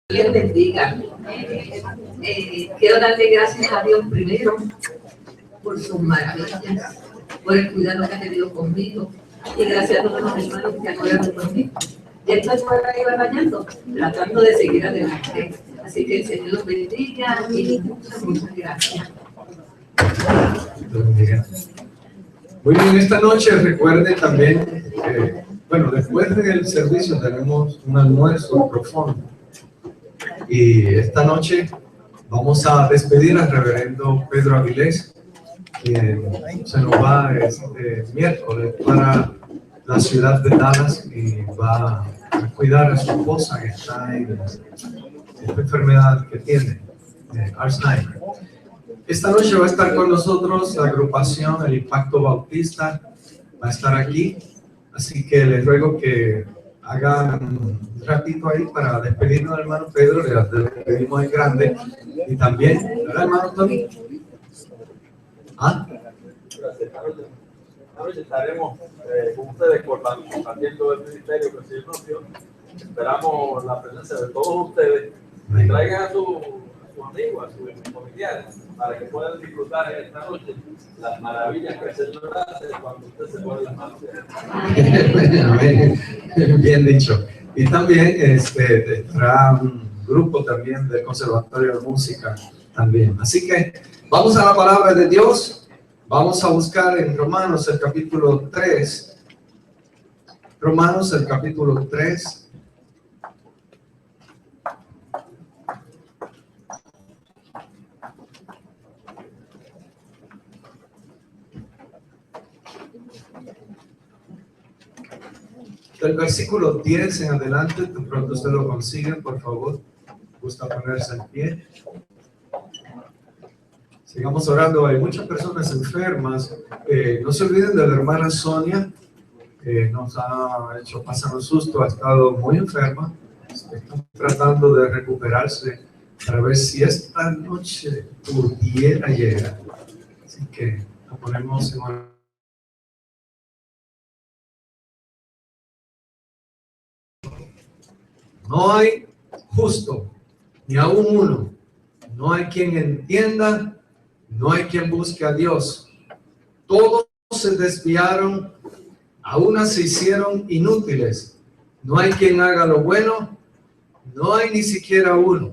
Dios bendiga. Quiero darle gracias a Dios primero por sus maravillas, por el cuidado que ha tenido conmigo, y gracias a todos los hermanos que han orado por mí. Ya estoy por ahí bañando, tratando de seguir adelante. Así que el Señor los bendiga y muchas gracias. Muy bien, esta noche recuerde también que, después del servicio tenemos un almuerzo profundo. Y esta noche vamos a despedir al reverendo Pedro Avilés, quien se nos va este miércoles para la ciudad de Dallas y va a cuidar a su esposa que está en esta enfermedad que tiene, Alzheimer. Esta noche va a estar con nosotros la agrupación El Impacto Bautista, va a estar aquí, así que les ruego que hagan un ratito ahí para despedirnos del hermano Pedro, le despedimos en grande, y también, ¿verdad, hermano Tony? ¿Ah? Hoy estaremos con ustedes compartiendo el ministerio que el Señor nos dio. Esperamos la presencia de todos ustedes y traigan a sus amigos, a sus familiares, para que puedan disfrutar esta noche las maravillas que el Señor hace cuando usted se pone las manos. Bien dicho. Y también estará un grupo también del Conservatorio de Música también. Así que vamos a la palabra de Dios. Vamos a buscar en Romanos el capítulo 3. Romanos el capítulo 3. Del versículo 10 en adelante, de pronto usted lo consigue, por favor. Gusta ponerse en pie. Sigamos orando. Hay muchas personas enfermas. No se olviden de la hermana Sonia, que nos ha hecho pasar un susto, ha estado muy enferma. Está tratando de recuperarse para ver si esta noche pudiera llegar. Así que la ponemos en oración. No hay justo, ni aún uno. No hay quien entienda, no hay quien busque a Dios. Todos se desviaron, a una se hicieron inútiles. No hay quien haga lo bueno, no hay ni siquiera uno.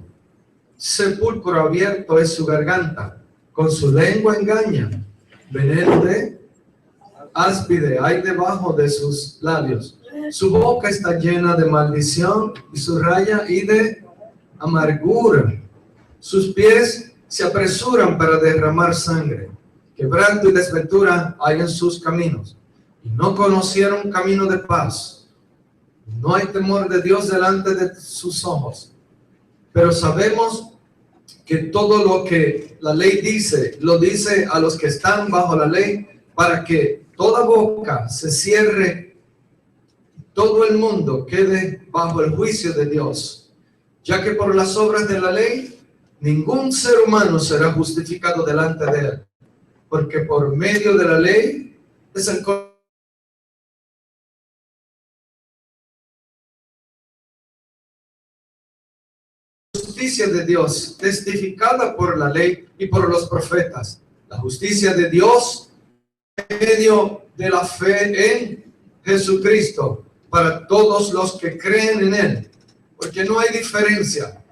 Sepulcro abierto es su garganta, con su lengua engaña. Veneno de áspide hay debajo de sus labios. Su boca está llena de maldición y su raya y de amargura. Sus pies se apresuran para derramar sangre. Quebranto y desventura hay en sus caminos. Y no conocieron camino de paz. No hay temor de Dios delante de sus ojos. Pero sabemos que todo lo que la ley dice, lo dice a los que están bajo la ley, para que toda boca se cierre, todo el mundo quede bajo el juicio de Dios, ya que por las obras de la ley ningún ser humano será justificado delante de él, porque por medio de la ley es el justicia de Dios, testificada por la ley y por los profetas, la justicia de Dios en medio de la fe en Jesucristo, para todos los que creen en Él, porque no hay diferencia,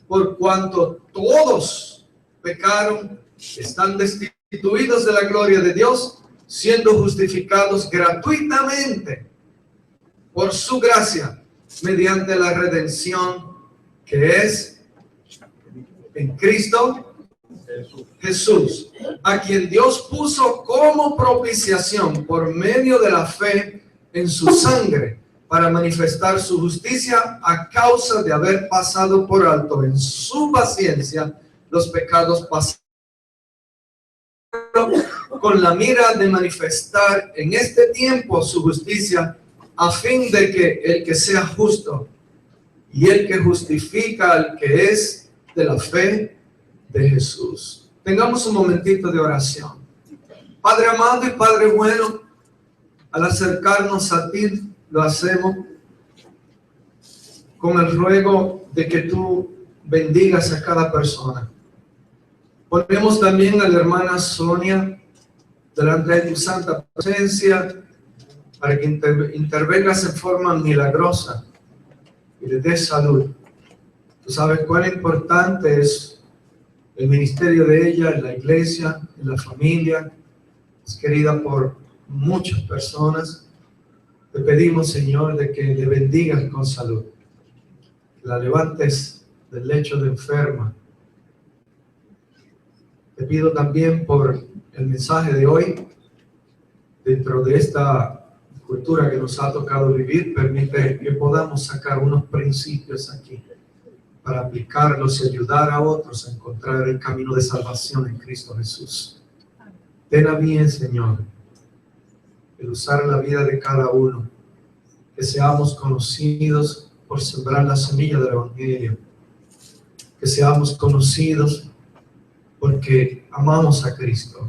por cuanto todos pecaron, están destituidos de la gloria de Dios, siendo justificados gratuitamente por su gracia, mediante la redención que es en Cristo Jesús, a quien Dios puso como propiciación por medio de la fe en su sangre, para manifestar su justicia a causa de haber pasado por alto en su paciencia los pecados pasados, con la mira de manifestar en este tiempo su justicia, a fin de que el que sea justo y el que justifica al que es de la fe de Jesús. Tengamos un momentito de oración. Padre amado y Padre bueno, al acercarnos a ti, lo hacemos con el ruego de que tú bendigas a cada persona. Ponemos también a la hermana Sonia delante de tu santa presencia para que intervengas en forma milagrosa y le des salud. Tú sabes cuán importante es el ministerio de ella en la iglesia, en la familia. Es querida por muchas personas. Te pedimos, Señor, de que le bendigas con salud, que la levantes del lecho de enferma. Te pido también por el mensaje de hoy, dentro de esta cultura que nos ha tocado vivir, permite que podamos sacar unos principios aquí para aplicarlos y ayudar a otros a encontrar el camino de salvación en Cristo Jesús. Ten a bien, Señor, el usar la vida de cada uno, que seamos conocidos por sembrar la semilla del Evangelio, que seamos conocidos porque amamos a Cristo,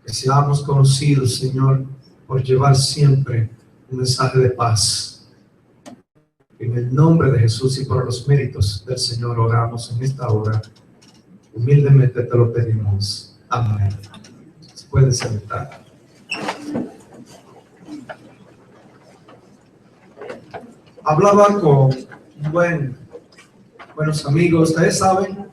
que seamos conocidos, Señor, por llevar siempre un mensaje de paz. En el nombre de Jesús y por los méritos del Señor oramos en esta hora. Humildemente te lo pedimos. Amén. Se puede sentar. Hablaba con buenos amigos, ustedes saben.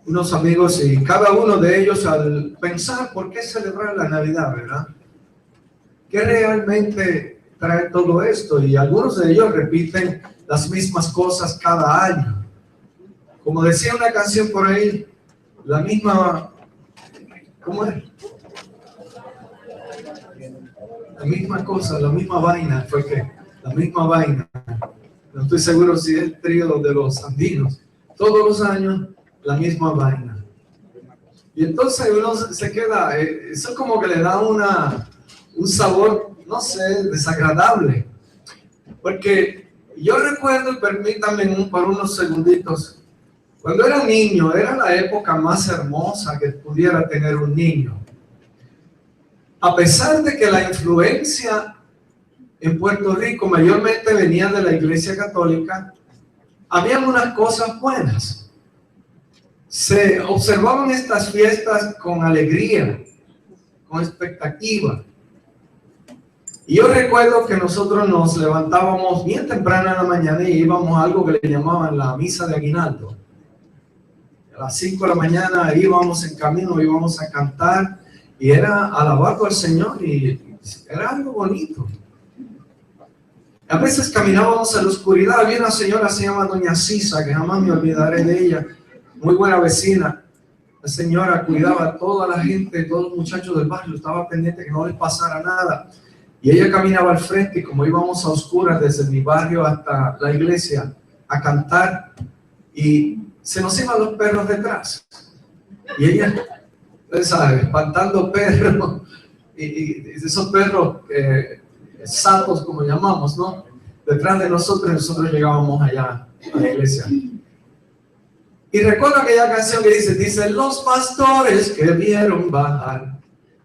Unos amigos, y cada uno de ellos al pensar por qué celebrar la Navidad, ¿verdad? ¿Qué realmente trae todo esto? Y algunos de ellos repiten las mismas cosas cada año. Como decía una canción por ahí, la misma, ¿cómo es? La misma cosa, la misma vaina, fue que la misma vaina. No estoy seguro si es el trío de los andinos. Todos los años la misma vaina. Y entonces uno se queda, eso como que le da un sabor, no sé, desagradable. Porque yo recuerdo, y permítanme por unos segunditos, cuando era niño, era la época más hermosa que pudiera tener un niño. A pesar de que la influencia en Puerto Rico mayormente venía de la Iglesia Católica, habían unas cosas buenas. Se observaban estas fiestas con alegría, con expectativa. Y yo recuerdo que nosotros nos levantábamos bien temprano en la mañana y íbamos a algo que le llamaban la misa de aguinaldo. A las 5 de la mañana íbamos en camino, íbamos a cantar y era alabando al Señor y era algo bonito. A veces caminábamos en la oscuridad. Había una señora, se llama Doña Sisa, que jamás me olvidaré de ella. Muy buena vecina. La señora cuidaba a toda la gente, todos los muchachos del barrio, estaba pendiente que no les pasara nada. Y ella caminaba al frente y como íbamos a oscuras desde mi barrio hasta la iglesia a cantar y se nos iban los perros detrás. Y ella, ustedes saben, espantando perros y esos perros santos como llamamos, ¿no? Detrás de nosotros llegábamos allá a la iglesia. Y recuerdo aquella canción que dice los pastores que vieron bajar.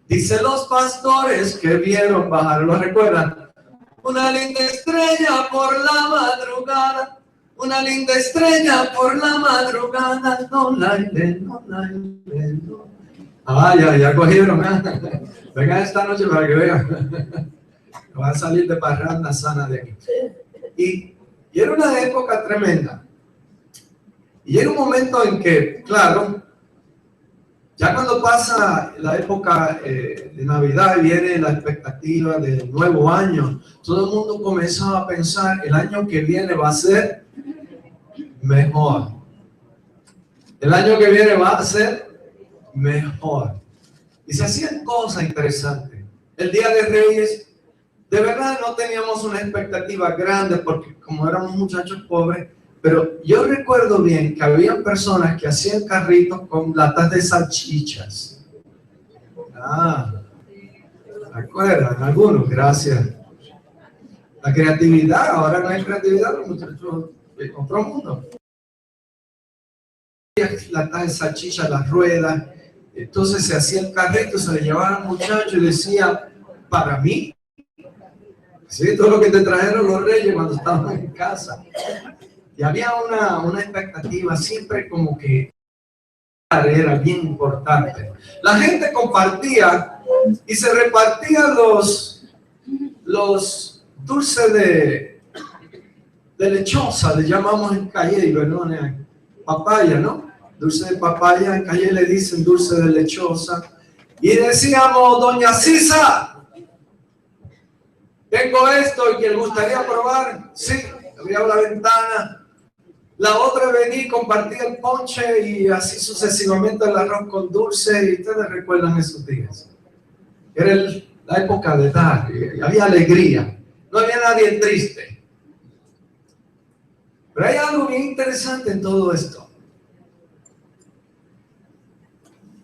Dice los pastores que vieron bajar. ¿Lo recuerdan? Una linda estrella por la madrugada. Una linda estrella por la madrugada. No la iré, no la iré, no. Ya cogieron. Vengan esta noche para que vean. Van a salir de parranda sana de aquí. Y era una época tremenda. Y llega un momento en que, claro, ya cuando pasa la época de Navidad y viene la expectativa del nuevo año, todo el mundo comenzaba a pensar, el año que viene va a ser mejor. El año que viene va a ser mejor. Y se hacían cosas interesantes. El Día de Reyes, de verdad no teníamos una expectativa grande porque como éramos muchachos pobres, pero yo recuerdo bien que había personas que hacían carritos con latas de salchichas. ¿Recuerdan? Algunos, gracias. La creatividad, ahora no hay creatividad, los muchachos de otro mundo. Latas de salchichas, las ruedas, entonces se hacía el carrito, se le llevaba al muchacho y decía, para mí, Sí, todo lo que te trajeron los reyes cuando estaban en casa. Y había una expectativa, siempre como que era bien importante. La gente compartía y se repartían los dulces de lechosa, le llamamos en Calle, ¿no? Papaya, ¿no? Dulce de papaya, en Calle le dicen dulce de lechosa. Y decíamos, doña Sisa, tengo esto y que le gustaría probar. Sí, abría la ventana. La otra venía y compartía el ponche y así sucesivamente el arroz con dulce. Y ustedes recuerdan esos días. Era la época de dar, y había alegría. No había nadie triste. Pero hay algo bien interesante en todo esto.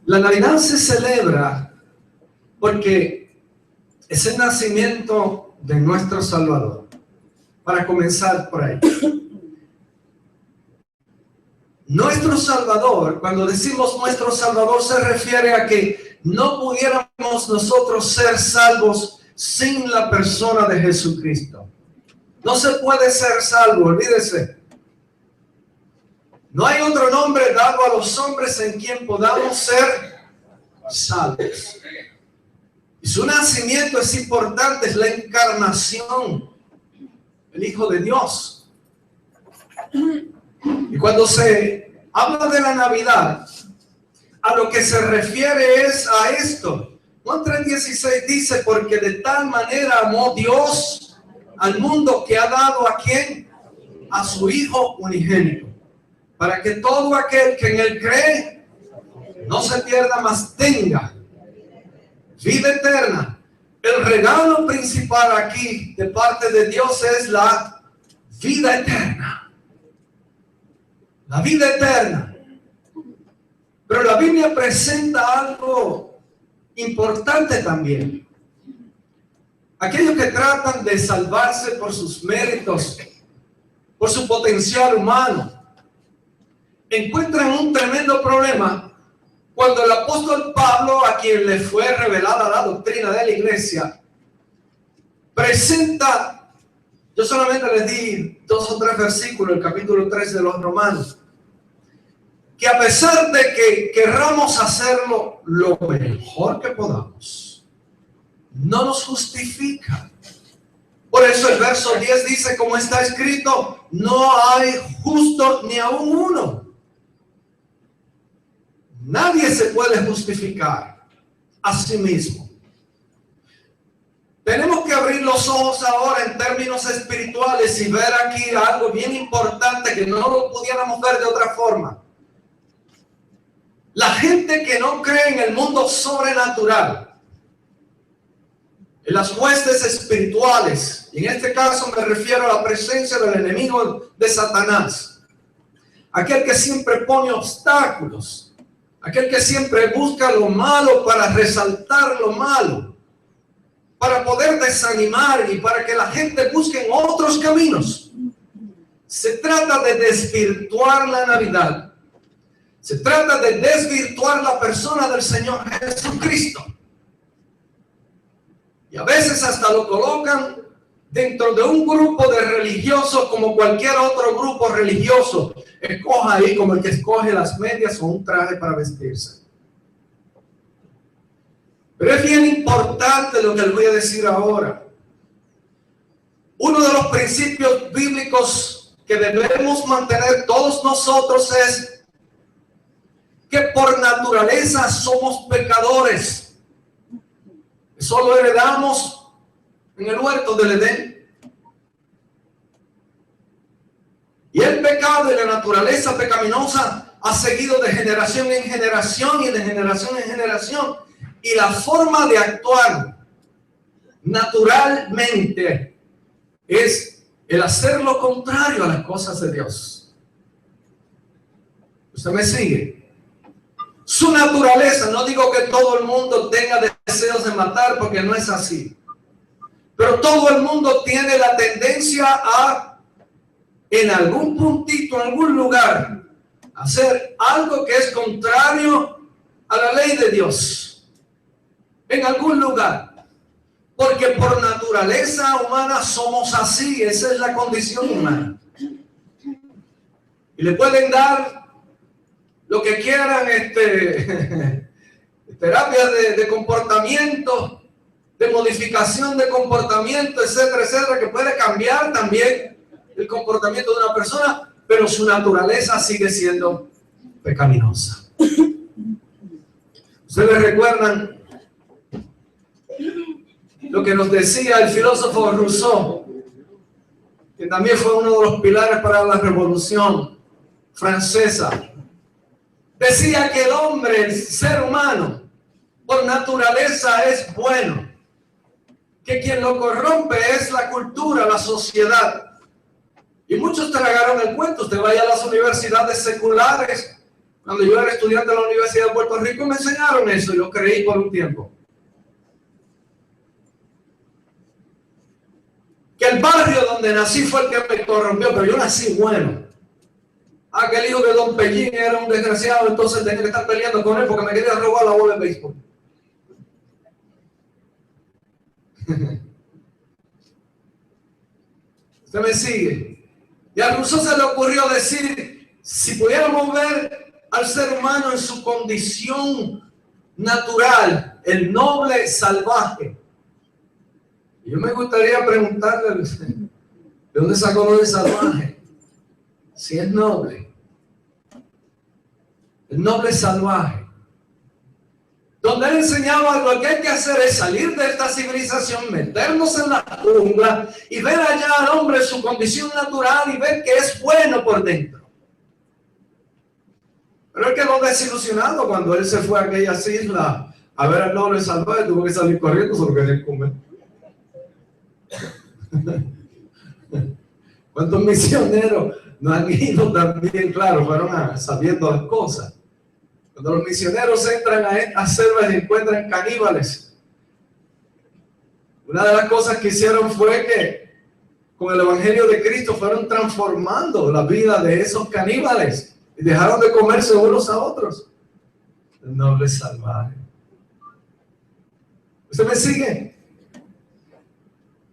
La Navidad se celebra porque es el nacimiento de nuestro Salvador. Para comenzar por ahí. Nuestro Salvador, cuando decimos nuestro Salvador, se refiere a que no pudiéramos nosotros ser salvos sin la persona de Jesucristo. No se puede ser salvo, olvídese. No hay otro nombre dado a los hombres en quien podamos ser salvos. Y su nacimiento es importante, es la encarnación, el Hijo de Dios. Y cuando se habla de la Navidad, a lo que se refiere es a esto. Juan 3:16 dice, porque de tal manera amó Dios al mundo que ha dado ¿a quién? A su Hijo unigénito, para que todo aquel que en él cree no se pierda, mas tenga vida eterna. El regalo principal aquí de parte de Dios es la vida eterna. La vida eterna. Pero la Biblia presenta algo importante también. Aquellos que tratan de salvarse por sus méritos, por su potencial humano, encuentran un tremendo problema cuando el apóstol Pablo, a quien le fue revelada la doctrina de la iglesia, presenta, yo solamente les di 2 o 3 versículos, el capítulo 3 de los Romanos, que a pesar de que querramos hacerlo lo mejor que podamos, no nos justifica. Por eso el verso 10 dice, como está escrito, no hay justo ni aún uno. Nadie se puede justificar a sí mismo. Tenemos que abrir los ojos ahora en términos espirituales y ver aquí algo bien importante que no lo pudiéramos ver de otra forma. La gente que no cree en el mundo sobrenatural, en las huestes espirituales, y en este caso me refiero a la presencia del enemigo de Satanás, aquel que siempre pone obstáculos, aquel que siempre busca lo malo para resaltar lo malo, para poder desanimar y para que la gente busque en otros caminos. Se trata de desvirtuar la Navidad. Se trata de desvirtuar la persona del Señor Jesucristo. Y a veces hasta lo colocan dentro de un grupo de religiosos como cualquier otro grupo religioso. Escoja ahí como el que escoge las medias o un traje para vestirse. Pero es bien importante lo que les voy a decir ahora. Uno de los principios bíblicos que debemos mantener todos nosotros es que por naturaleza somos pecadores. Eso lo heredamos en el huerto del Edén. Y el pecado y la naturaleza pecaminosa ha seguido de generación en generación y de generación en generación. Y la forma de actuar naturalmente es el hacer lo contrario a las cosas de Dios. ¿Usted me sigue? Su naturaleza, no digo que todo el mundo tenga deseos de matar, porque no es así. Pero todo el mundo tiene la tendencia a, en algún puntito, en algún lugar, hacer algo que es contrario a la ley de Dios. En algún lugar. Porque por naturaleza humana somos así, esa es la condición humana. Y le pueden dar lo que quieran, terapias de comportamiento, de modificación de comportamiento, etcétera, etcétera, que puede cambiar también el comportamiento de una persona, pero su naturaleza sigue siendo pecaminosa. ¿Ustedes recuerdan lo que nos decía el filósofo Rousseau, que también fue uno de los pilares para la Revolución Francesa? Decía que el hombre, el ser humano, por naturaleza es bueno, que quien lo corrompe es la cultura, la sociedad. Y muchos tragaron el cuento. Usted vaya a las universidades seculares. Cuando yo era estudiante de la Universidad de Puerto Rico me enseñaron eso y lo creí por un tiempo. Que el barrio donde nací fue el que me corrompió, pero yo nací bueno. Aquel hijo de Don Pellín era un desgraciado, entonces tenía que estar peleando con él porque me quería robar la bola de béisbol. ¿Usted me sigue? Y a Rousseau se le ocurrió decir, si pudiéramos ver al ser humano en su condición natural, el noble salvaje. Y yo me gustaría preguntarle, ¿de dónde sacó lo de salvaje? Si es noble. El noble salvaje. Donde él enseñaba lo que hay que hacer es salir de esta civilización, meternos en la jungla y ver allá al hombre en su condición natural y ver que es bueno por dentro. Pero él quedó desilusionado cuando él se fue a aquellas islas a ver al noble salvaje, tuvo que salir corriendo, solo quería comer. ¿Cuántos misioneros no han ido también? Claro, fueron sabiendo las cosas. Cuando los misioneros entran a selvas y encuentran caníbales, una de las cosas que hicieron fue que con el Evangelio de Cristo fueron transformando la vida de esos caníbales y dejaron de comerse unos a otros. El noble salvaje. ¿Usted me sigue?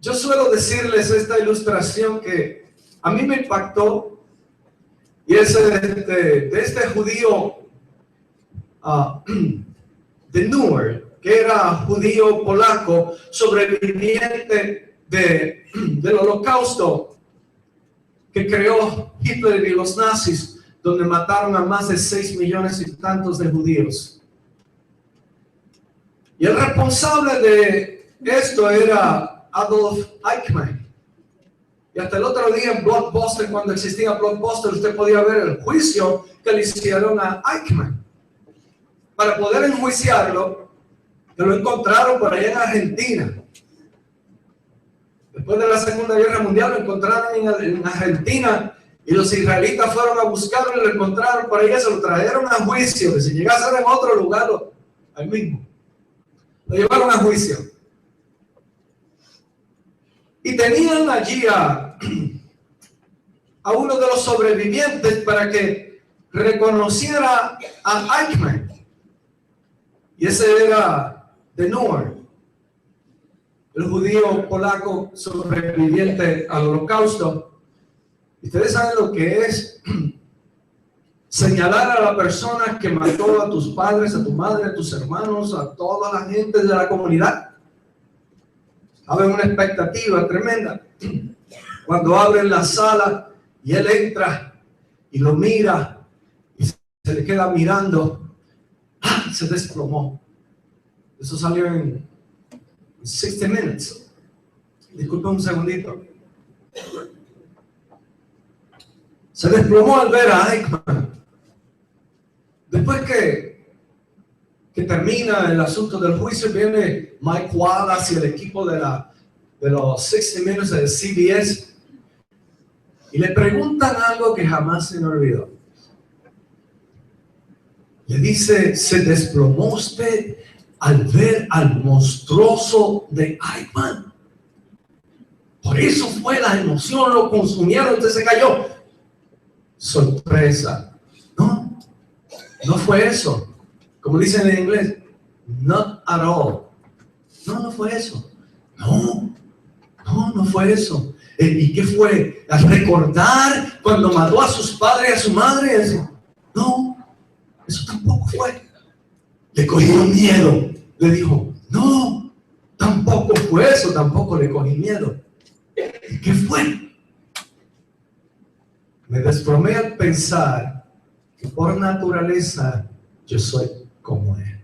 Yo suelo decirles esta ilustración que a mí me impactó y es de este judío de Newark, que era judío polaco, sobreviviente del holocausto que creó Hitler y los nazis, donde mataron a más de 6 millones y tantos de judíos. Y el responsable de esto era Adolf Eichmann. Y hasta el otro día en Blockbuster, cuando existía Blockbuster, usted podía ver el juicio que le hicieron a Eichmann. Para poder enjuiciarlo, que lo encontraron por allá en Argentina. Después de la Segunda Guerra Mundial lo encontraron en Argentina y los israelitas fueron a buscarlo y lo encontraron por allá, se lo trajeron a juicio, que si llegase a ser en otro lugar, ahí mismo. Lo llevaron a juicio. Y tenían allí a uno de los sobrevivientes para que reconociera a Eichmann. Y ese era de Newark, el judío polaco sobreviviente al holocausto. Y ustedes saben lo que es señalar a la persona que mató a tus padres, a tu madre, a tus hermanos, a toda la gente de la comunidad. Había una expectativa tremenda. Cuando abren la sala y él entra y lo mira y se le queda mirando, se desplomó. Eso salió en 60 Minutes. Disculpen un segundito. Se desplomó al ver a Eichmann. Después que termina el asunto del juicio, viene Mike Wallace y el equipo de los 60 Minutes de CBS y le preguntan algo que jamás se me olvidó. Le dice, ¿se desplomó usted al ver al monstruoso de Eichmann? Por eso fue la emoción, lo consumieron, usted se cayó. Sorpresa. No fue eso. Como dicen en inglés, not at all. No fue eso. No fue eso. ¿Y qué fue? ¿A recordar cuando mató a sus padres y a su madre? No, eso tampoco fue. Le cogieron miedo. Le dijo, no, tampoco fue eso, tampoco le cogí miedo. ¿Y qué fue? Me desplomé al pensar que por naturaleza yo soy como Él.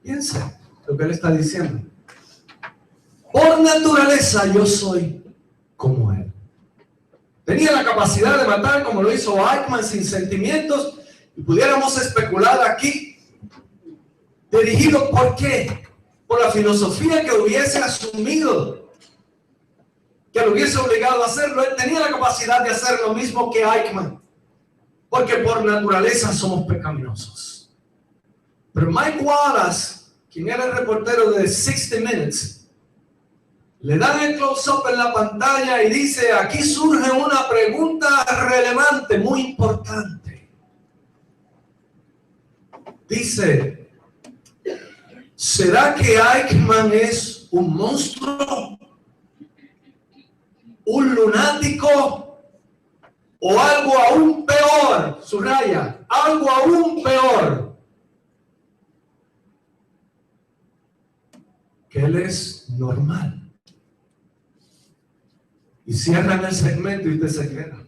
Piensa lo que Él está diciendo. Por naturaleza yo soy como Él. Tenía la capacidad de matar como lo hizo Eichmann sin sentimientos, y pudiéramos especular aquí, dirigido ¿por qué? Por la filosofía que hubiese asumido, que lo hubiese obligado a hacerlo. Él tenía la capacidad de hacer lo mismo que Eichmann, porque por naturaleza somos pecaminosos. Pero Mike Wallace, quien era el reportero de 60 Minutes, le dan el close-up en la pantalla y dice, aquí surge una pregunta relevante, muy importante. Dice, ¿será que Eichmann es un monstruo? ¿Un lunático? ¿O algo aún peor? Subraya, algo aún peor. Que él es normal. Y cierran el segmento y usted se queda.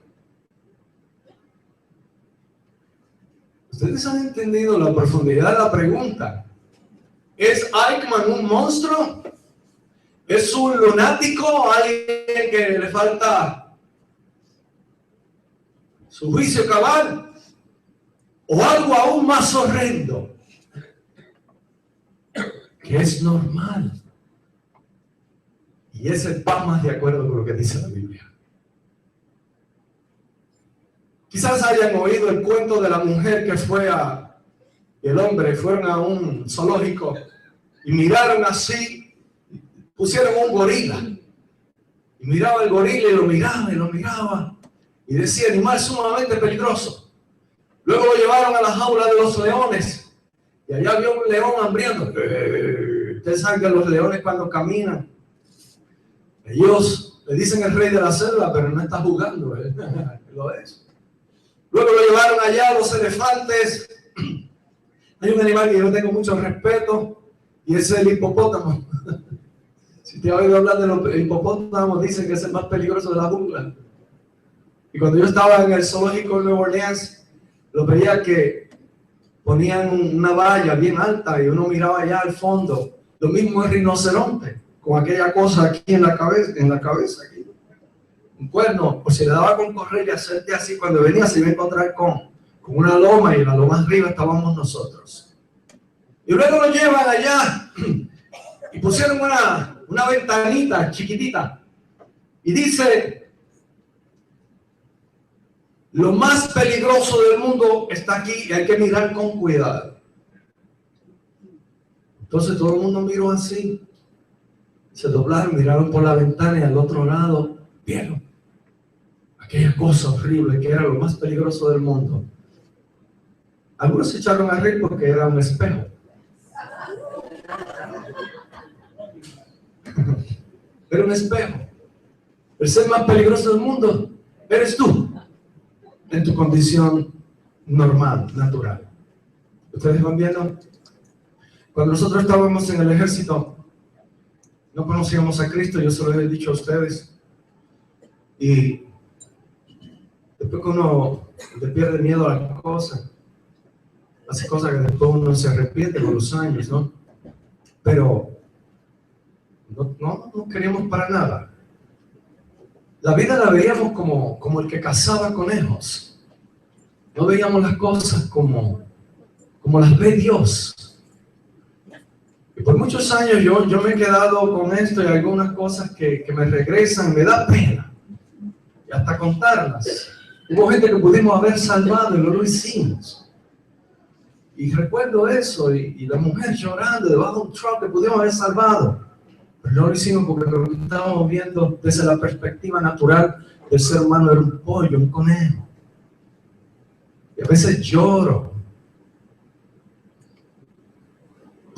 Ustedes han entendido la profundidad de la pregunta. ¿Es Eichmann un monstruo? ¿Es un lunático? ¿Alguien que le falta su juicio cabal? ¿O algo aún más horrendo? Que es normal. Y ese va más de acuerdo con lo que dice la Biblia. Quizás hayan oído el cuento de la mujer que y el hombre fueron a un zoológico y miraron así, pusieron un gorila. Y miraba el gorila y lo miraba y lo miraba. Y decía, animal sumamente peligroso. Luego lo llevaron a la jaula de los leones. Y allá había un león hambriento. Ustedes saben que los leones cuando caminan, ellos le dicen el rey de la selva, pero no está jugando, lo es. Luego lo llevaron allá a los elefantes. Hay un animal que yo tengo mucho respeto y es el hipopótamo. Si te has oído hablar de los hipopótamos, dicen que es el más peligroso de la jungla. Y cuando yo estaba en el zoológico de Nueva Orleans, lo veía que ponían una valla bien alta y uno miraba allá al fondo. Lo mismo el rinoceronte, con aquella cosa aquí en la cabeza aquí. Un cuerno, por si le daba con correr y hacerte así, cuando venía se iba a encontrar con una loma, y en la loma arriba estábamos nosotros. Y luego lo llevan allá y pusieron una ventanita chiquitita y dice, lo más peligroso del mundo está aquí y hay que mirar con cuidado. Entonces todo el mundo miró así, se doblaron, miraron por la ventana y al otro lado vieron aquella cosa horrible que era lo más peligroso del mundo. Algunos se echaron a reír porque era un espejo. Era un espejo. El ser más peligroso del mundo eres tú, en tu condición normal, natural. ¿Ustedes van viendo? Cuando nosotros estábamos en el ejército, no conocíamos a Cristo, yo se lo he dicho a ustedes. Y después que uno le pierde miedo a las cosas, hace cosas que después uno se arrepiente con los años, ¿no? Pero no queríamos para nada. La vida la veíamos como el que cazaba conejos. No veíamos las cosas como las ve Dios. Y por muchos años yo me he quedado con esto y algunas cosas que me regresan, me da pena. Y hasta contarlas. Hubo gente que pudimos haber salvado y no lo hicimos. Y recuerdo eso, y la mujer llorando debajo de un truck que pudimos haber salvado. Pero no lo hicimos porque lo que estábamos viendo desde la perspectiva natural del ser humano era un pollo, un conejo. Y a veces lloro.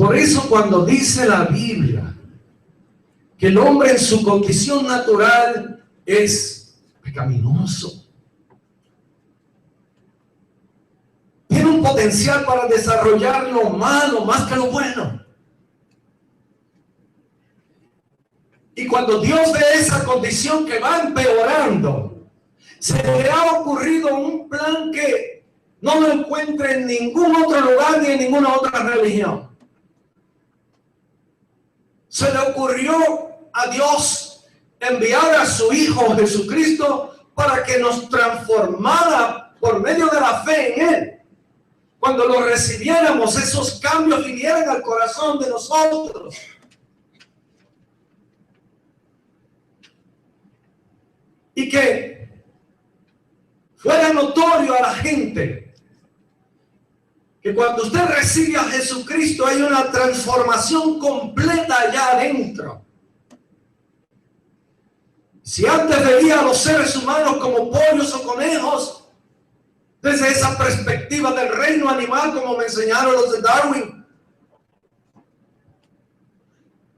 Por eso cuando dice la Biblia que el hombre en su condición natural es pecaminoso, tiene un potencial para desarrollar lo malo más que lo bueno. Y cuando Dios ve esa condición que va empeorando, se le ha ocurrido un plan que no lo encuentra en ningún otro lugar ni en ninguna otra religión. Se le ocurrió a Dios enviar a su Hijo Jesucristo para que nos transformara por medio de la fe en Él. Cuando lo recibiéramos, esos cambios vinieran al corazón de nosotros. Y que fuera notorio a la gente que cuando usted recibe a Jesucristo hay una transformación completa allá adentro. Si antes veía a los seres humanos como pollos o conejos, desde esa perspectiva del reino animal, como me enseñaron los de Darwin,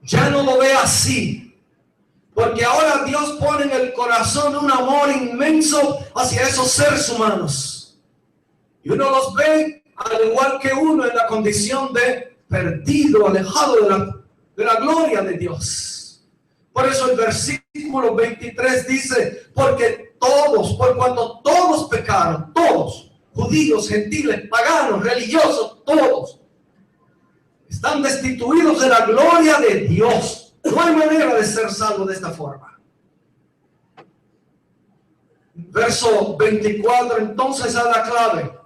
ya no lo ve así. Porque ahora Dios pone en el corazón un amor inmenso hacia esos seres humanos. Y uno los ve al igual que uno en la condición de perdido, alejado de la gloria de Dios. Por eso el versículo 23 dice, porque todos, por cuanto todos pecaron, todos, judíos, gentiles, paganos, religiosos, todos, están destituidos de la gloria de Dios. No hay manera de ser salvo de esta forma. Verso 24, entonces a la clave.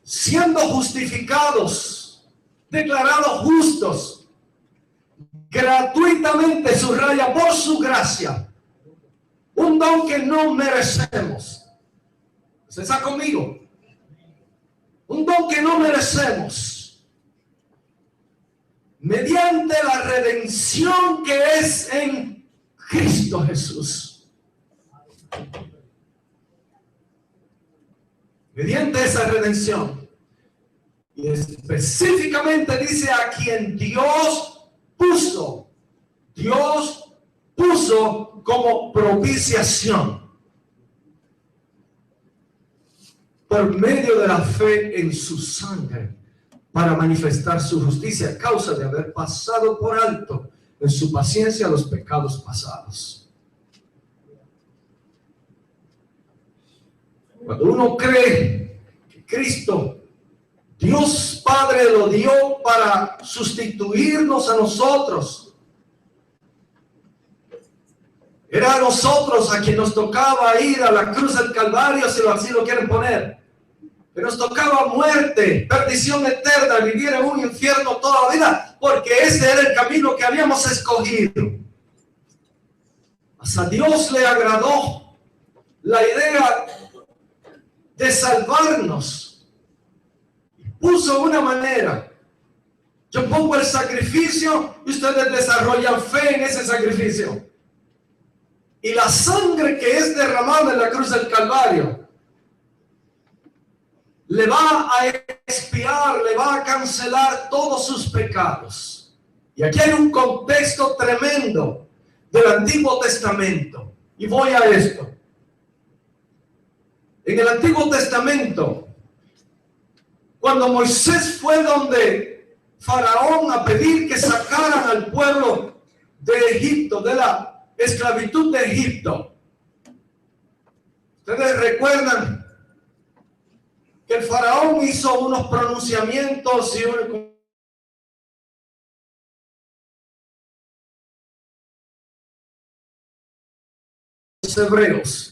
Siendo justificados, declarados justos, gratuitamente, subraya, por su gracia, un don que no merecemos. ¿Se está conmigo? Un don que no merecemos. Mediante la redención que es en Cristo Jesús. Mediante esa redención. Y específicamente dice a quien Dios puso como propiciación. Por medio de la fe en su sangre. Para manifestar su justicia a causa de haber pasado por alto en su paciencia los pecados pasados. Cuando uno cree que Cristo, Dios Padre, lo dio para sustituirnos a nosotros, era a nosotros a quien nos tocaba ir a la cruz del Calvario, si así lo quieren poner. Que nos tocaba muerte, perdición eterna, vivir en un infierno toda la vida, porque ese era el camino que habíamos escogido. Hasta Dios le agradó la idea de salvarnos. Puso una manera. Yo pongo el sacrificio y ustedes desarrollan fe en ese sacrificio. Y la sangre que es derramada en la cruz del Calvario le va a expiar, le va a cancelar todos sus pecados. Y aquí hay un contexto tremendo del Antiguo Testamento. Y voy a esto. En el Antiguo Testamento, cuando Moisés fue donde Faraón a pedir que sacaran al pueblo de Egipto, de la esclavitud de Egipto, ustedes recuerdan que el faraón hizo unos pronunciamientos y los hebreos.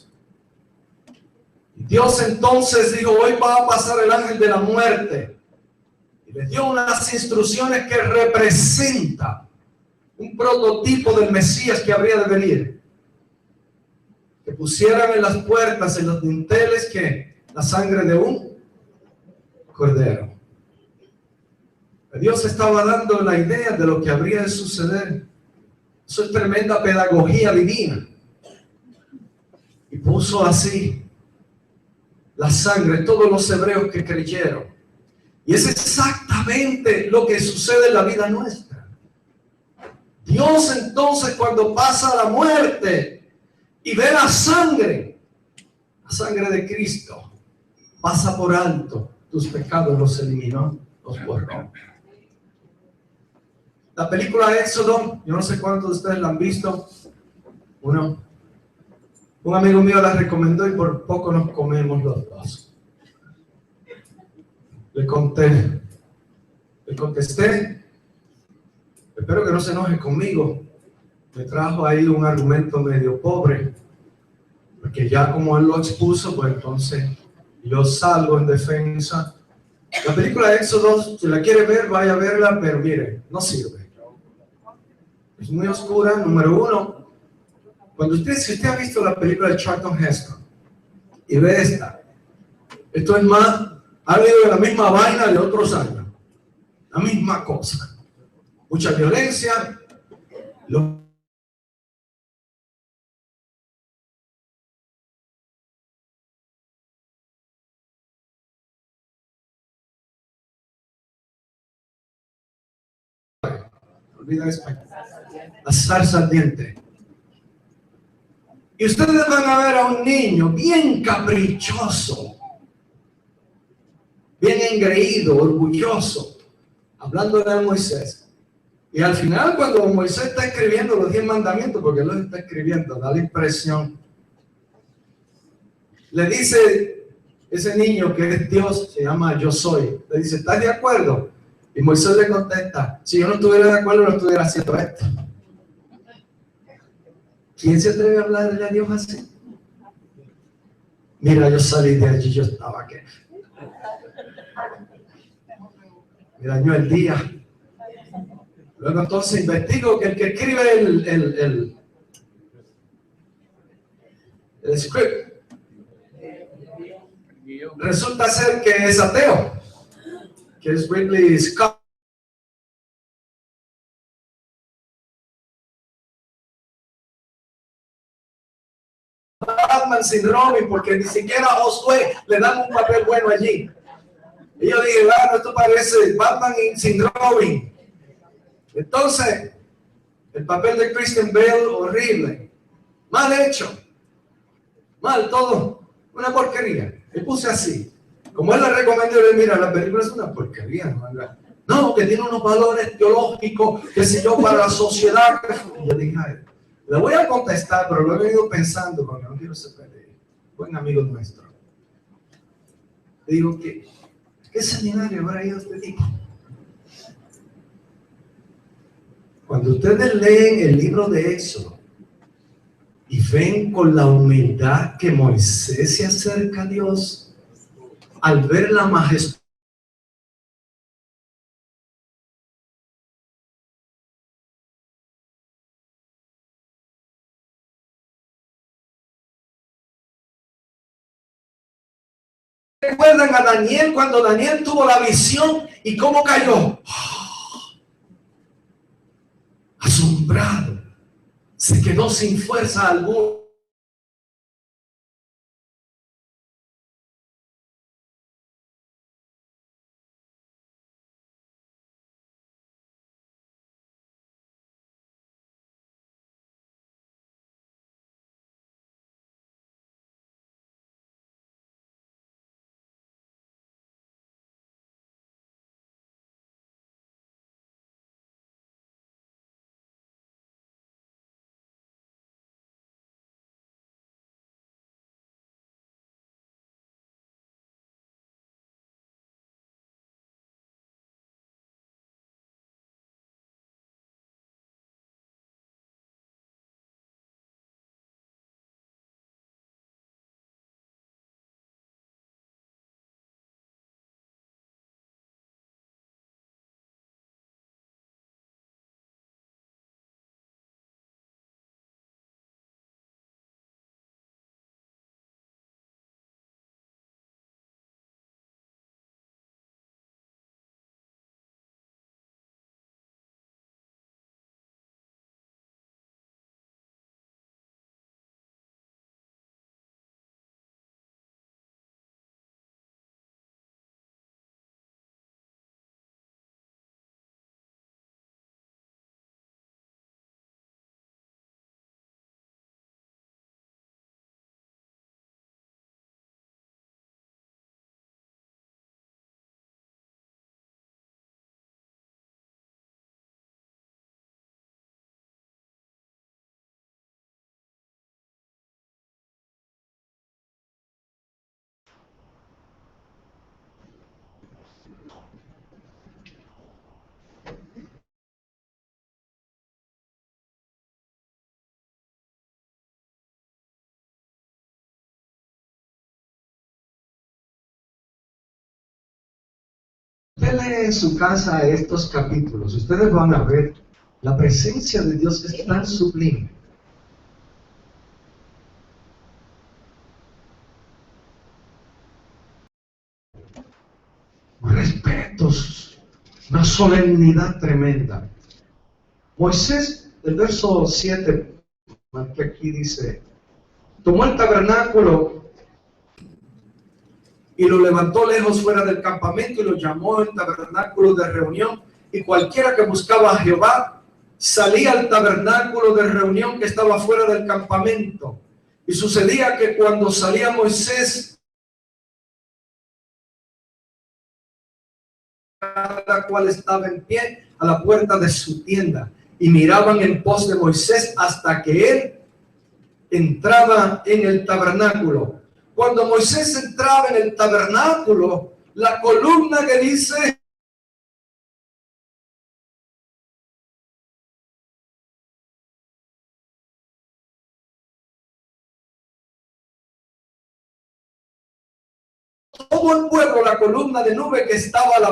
Dios entonces dijo, hoy va a pasar el ángel de la muerte. Y les dio unas instrucciones que representan un prototipo del Mesías que habría de venir. Que pusieran en las puertas, en los dinteles, que la sangre de un cordero. Dios estaba dando la idea de lo que habría de suceder. Eso es tremenda pedagogía divina. Y puso así la sangre, todos los hebreos que creyeron. Y es exactamente lo que sucede en la vida nuestra. Dios entonces, cuando pasa la muerte y ve la sangre de Cristo, pasa por alto tus pecados, los eliminó, los borró. La película Éxodo, yo no sé cuántos de ustedes la han visto. Un amigo mío la recomendó y por poco nos comemos los dos. Le contesté, espero que no se enoje conmigo. Me trajo ahí un argumento medio pobre, porque ya como él lo expuso, pues entonces yo salgo en defensa. La película Éxodo, si la quiere ver, vaya a verla, pero mire, no sirve. Es muy oscura, número uno. Si usted ha visto la película de Charlton Heston y ve esto es más, ha habido de la misma vaina de otros años, la misma cosa, mucha violencia, olvida eso, la salsa ardiente. Y ustedes van a ver a un niño bien caprichoso, bien engreído, orgulloso, hablando de Moisés. Y al final, cuando Moisés está escribiendo los 10 mandamientos, porque él los está escribiendo, da la impresión, le dice ese niño que es Dios, se llama Yo Soy, le dice, ¿estás de acuerdo? Y Moisés le contesta, si yo no estuviera de acuerdo, no estuviera haciendo esto. ¿Quién se atreve a hablarle a Dios así? Mira, yo salí de allí, yo estaba que me dañó el día. Luego entonces investigo que el que escribe el script resulta ser que es ateo, que es Ridley Scott. Batman sin Robin, porque ni siquiera a Josué le dan un papel bueno allí. Y yo dije, bueno, esto parece Batman sin Robin. Entonces, el papel de Christian Bale, horrible, mal hecho, mal todo, una porquería. Le puse así, como él le recomendó, le mira, la película es una porquería, no, que tiene unos valores teológicos, que si yo para la sociedad. Y yo dije, ay, le voy a contestar, pero lo he venido pensando, porque no quiero ser buen amigo nuestro. Le digo, ¿qué seminario habrá ido este tipo? Cuando ustedes leen el libro de Éxodo y ven con la humildad que Moisés se acerca a Dios, al ver la majestad, recuerdan a Daniel cuando Daniel tuvo la visión y cómo cayó, asombrado, se quedó sin fuerza alguna. usted lee en su casa estos capítulos, ustedes van a ver la presencia de Dios es tan sublime. Respetos, una solemnidad tremenda. Moisés, el verso 7, que aquí dice, tomó el tabernáculo y lo levantó lejos fuera del campamento y lo llamó el tabernáculo de reunión, y cualquiera que buscaba a Jehová salía al tabernáculo de reunión que estaba fuera del campamento. Y sucedía que cuando salía Moisés, cada cual estaba en pie a la puerta de su tienda, y miraban en pos de Moisés hasta que él entraba en el tabernáculo. Cuando Moisés entraba en el tabernáculo, la columna que dice todo el pueblo, la columna de nube que estaba a la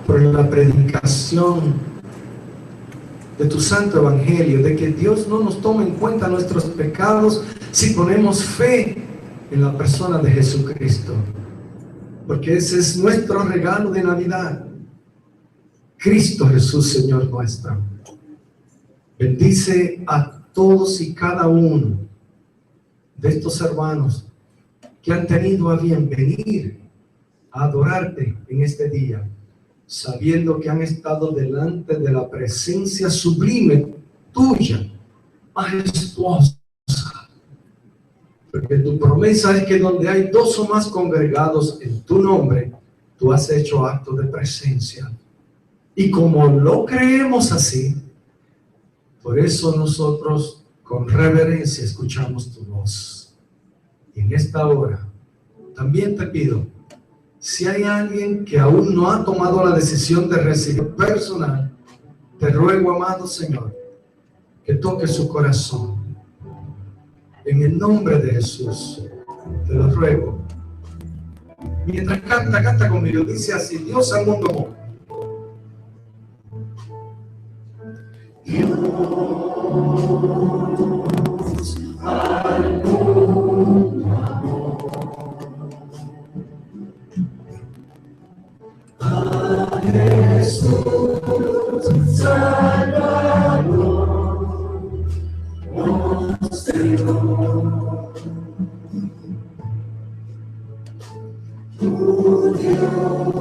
por la predicación de tu santo evangelio, de que Dios no nos tome en cuenta nuestros pecados si ponemos fe en la persona de Jesucristo, porque ese es nuestro regalo de Navidad, Cristo Jesús, Señor nuestro. Bendice a todos y cada uno de estos hermanos que han tenido a bien venir a adorarte en este día, sabiendo que han estado delante de la presencia sublime tuya, majestuosa. Porque tu promesa es que donde hay dos o más congregados en tu nombre, tú has hecho acto de presencia. Y como lo creemos así, por eso nosotros con reverencia escuchamos tu voz. Y en esta hora también te pido, si hay alguien que aún no ha tomado la decisión de recibir personal, te ruego, amado Señor, que toque su corazón. En el nombre de Jesús, te lo ruego. Mientras canta conmigo, dice así: Dios al mundo amó. Dios al mundo amó. A Jesús Salvador nos dio. Tu Dios